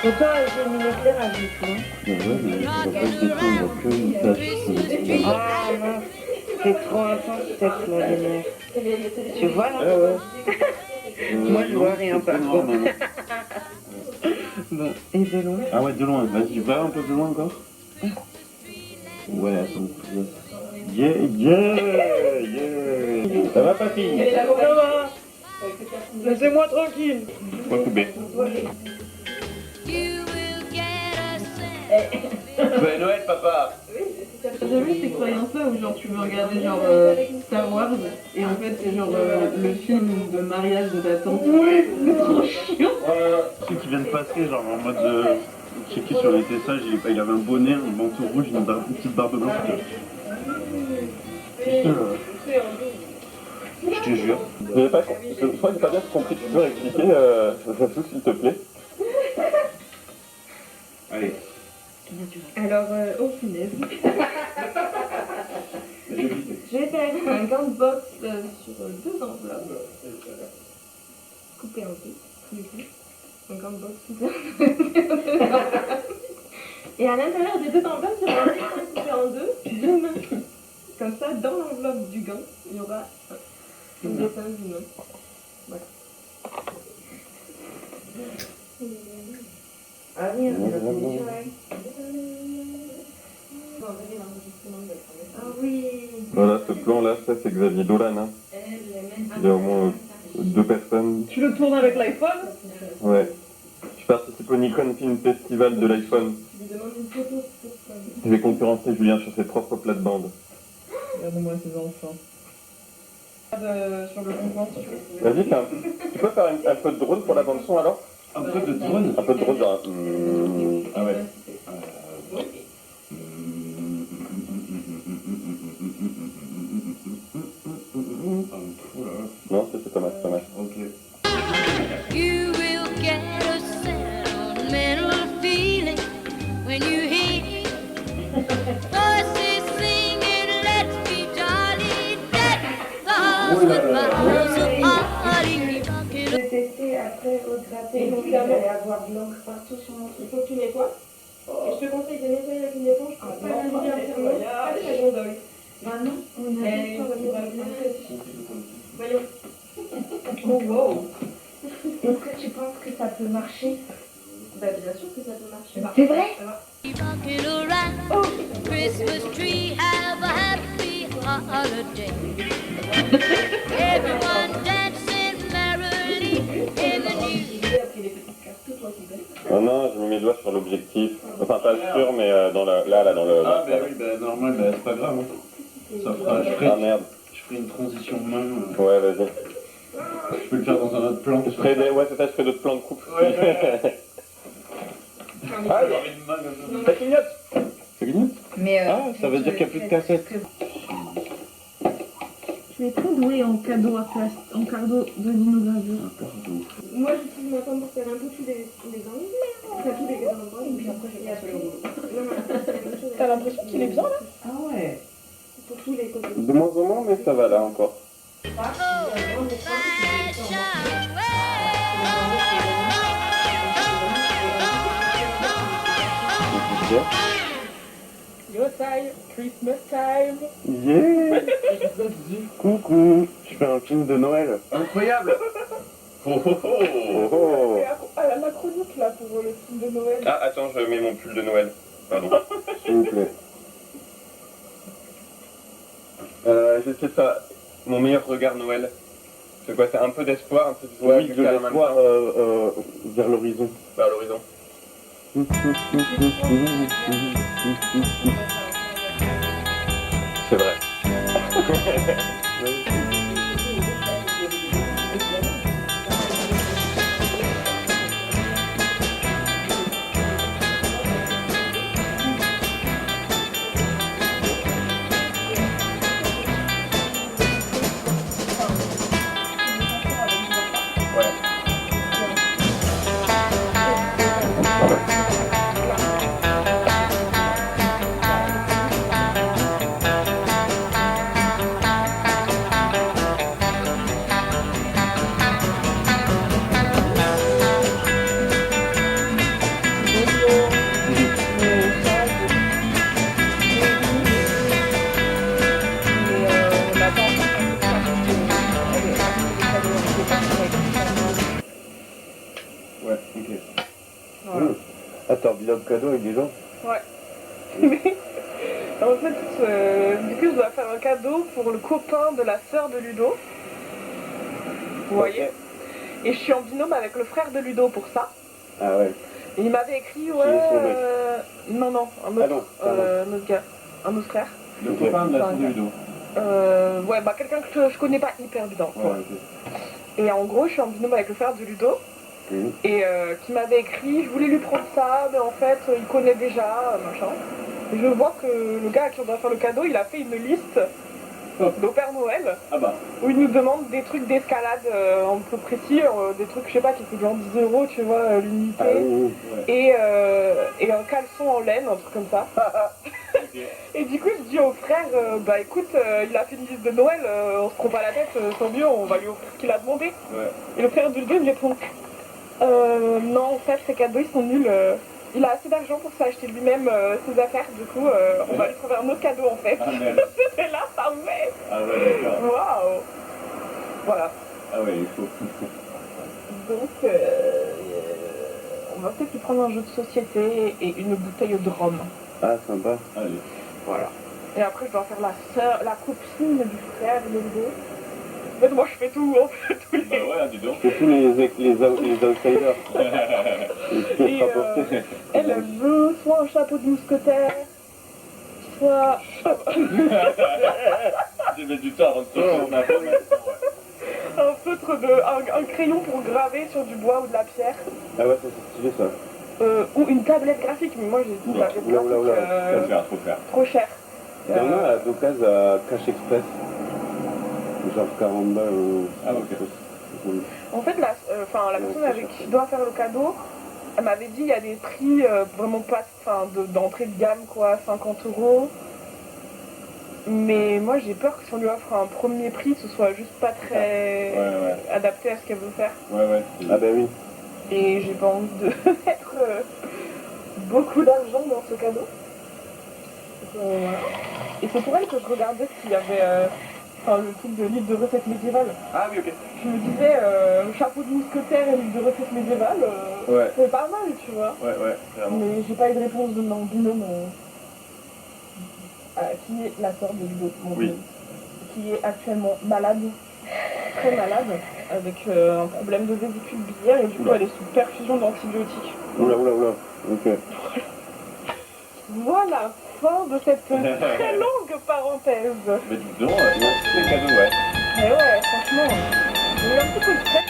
Pourtant, j'ai mis l'éclair à vie, toi. Mais ouais, mais on va pas se défendre, on va que une tâche. Ah non, c'est trop intense cette la lumière. Tu vois là? Ah ouais. Moi je vois rien par contre. Bon, et de loin? Ah ouais, de loin. Vas-y, va un peu plus loin encore. Ouais, attends. Yeah, yeah, yeah. Ça va, papy? Ça va? Laissez-moi tranquille. Quoi couper? Joyeux Noël, papa! J'ai vu ces croyances-là où genre tu veux regarder genre Star Wars et en fait c'est genre le film de mariage de ta tante. Oui, c'est trop chiant. Ceux qui viennent passer, genre en mode checker sur les tessages, il avait un bonnet, un manteau rouge, une petite barbe blanche. Je te jure. Je crois que j'ai pas bien compris. Tu peux expliquer, s'il te plaît? Allez. Alors, oh punaise. J'ai fait un gant box sur deux enveloppes. Coupé en deux, du coup. Un gant box coupé en deux. Et à l'intérieur des deux enveloppes, j'ai un dessin coupé en deux mains. Comme ça, dans l'enveloppe du gant, il y aura un dessin d'une main. Voilà. Ah oui, Ah oui. Voilà, ce plan-là, ça c'est Xavier Dolan. Hein. Il y a au moins 2 personnes. Tu le tournes avec l'iPhone? Ouais. Je participe au Nikon Film Festival de l'iPhone. Je vais concurrencer Julien sur ses propres plates-bandes. Regarde-moi ces enfants. Sur le comptoir, si tu veux. Vas-y, tu peux faire un peu de drone pour la bande-son alors? Un peu de drone? Un peu de drone, genre... Ah ouais. Non, c'est pas mal, c'est pas mal. Ok. You will get a sentimental feeling when you hear voices singing, let's be jolly, deck the halls with boughs of holly. J'ai testé après au gratter, donc il va y avoir de l'encre partout sur mon truc. Faut que tu nettoies. Et je te conseille de nettoyer avec une éponge. Ah, Pas non, la non, lumière non, thermale. non, Pas de la gondole. Maintenant, on a Mais dit il qu'on faudra va bien. faire. Voyons. Oh wow. Est-ce que tu penses que ça peut marcher? Bah bien sûr que ça peut marcher. C'est vrai? Rocking around Christmas tree, have a happy holiday. Everyone dancing merrily in the new. Oh non, j'ai mis mes doigts sur l'objectif. Enfin, pas sûr, mais dans le... Là, dans le... Ah bah oui, bah normal, bah c'est pas grave. Hein. Ça fera, Ah merde. je ferai une transition main. Ouais, vas-y. Je peux le faire dans un autre plan. Je ferai ouais, c'est ça, je ferai d'autres plans de coupe. Ouais. Ah, Une main comme ça. ça clignote. Ça clignote? Mais Ah, ça veut dire qu'il n'y a plus de cassette. Tu es trop doué en cadeau en cadeau de linogravure. Moi, j'utilise ma femme pour faire un peu tous les angles. Enfin, tous les endroits. Et puis après, je passe sur le. T'as l'impression qu'il est bien là? Ah ouais. Pour tous les côtés. De moins en moins, mais ça va là encore. Yo time, Christmas time. Yeah. Coucou. Je fais un film de Noël. Incroyable. Oh oh oh. Oh oh. À la macronique là pour le film de Noël. Ah, attends, je mets mon pull de Noël. Pardon. S'il vous plaît. J'essaie de faire mon meilleur regard Noël. C'est quoi? C'est un peu d'espoir, un peu de joie. Oui, de l'espoir vers l'horizon. Vers l'horizon. C'est vrai. t'as envie d'un cadeau avec des gens? Ouais. Mais en fait, du coup, je dois faire un cadeau pour le copain de la sœur de Ludo. Vous voyez? Et je suis en binôme avec le frère de Ludo pour ça. Ah ouais. Et il m'avait écrit, est ouais. son mec Non, non, un autre, un autre gars. Un autre frère. Le copain de la sœur de Ludo. Ouais, bah quelqu'un que je connais pas hyper bien. Ouais, ok. Et en gros, je suis en binôme avec le frère de Ludo. Et qui m'avait écrit, je voulais lui prendre ça, mais en fait, il connaît déjà, machin. Et je vois que le gars à qui on doit faire le cadeau, il a fait une liste au Père Noël, Ah bah. où il nous demande des trucs d'escalade un peu précis, des trucs, je sais pas, qui coûtent genre 10 € tu vois, l'unité. Ah oui, Et un caleçon en laine, un truc comme ça. Et du coup, je dis au frère, bah écoute, il a fait une liste de Noël, on se prend pas la tête, tant mieux, on va lui offrir ce qu'il a demandé. Ouais. Et le frère du Ludo, il me répond, non, en fait, ces cadeaux, ils sont nuls. Il a assez d'argent pour s'acheter lui-même ses affaires, du coup, on va lui trouver un autre cadeau, en fait. Ah merde. C'était là, ça ouais. Ah ouais, d'accord. Waouh. Voilà. Ah ouais, il faut. Donc, on va peut-être lui prendre un jeu de société et une bouteille de rhum. Ah, sympa. Allez. Voilà. Et après, je dois faire la copine du frère de Ludo. En fait, moi, je fais tout, en fait, tous les... Bah ouais, dis donc. C'est tous les outsiders. Et elle veut soit un chapeau de mousquetaire, soit J'ai mis du temps avant de sortir ma femme. un feutre un crayon pour graver sur du bois ou de la pierre. Ah ouais, ça c'est stylé ça. Ou une tablette graphique, mais moi j'ai une tablette graphique Faut faire. trop chère. Il y en a à d'occasion à Cash Express. Genre 40 balles ou... Ah ok. En fait, la personne avec qui je dois faire le cadeau, elle m'avait dit il y a des prix vraiment pas, d'entrée de gamme quoi, 50 €. Mais moi j'ai peur que si on lui offre un premier prix, ce soit juste pas très adapté à ce qu'elle veut faire. Ouais. Ah bah oui. Et j'ai pas envie de mettre beaucoup d'argent dans ce cadeau. Voilà. Et c'est pour elle que je regardais s'il y avait le truc de livre de recettes médiévales. Ah oui, ok. Je me disais, chapeau de mousquetaire et livre de recettes médiévales, Ouais. c'est pas mal, tu vois. Ouais, clairement. Mais j'ai pas eu de réponse de mon binôme, qui est la sœur de Ludo, mon binôme, qui est actuellement malade, très malade, avec un problème de vésicule biliaire et du coup elle est sous perfusion d'antibiotiques. Oula. Ok. Voilà, fin de cette très longue parenthèse. Mais dis donc, c'est cadeau, ouais. Mais ouais, franchement, j'ai eu un petit peu de stress.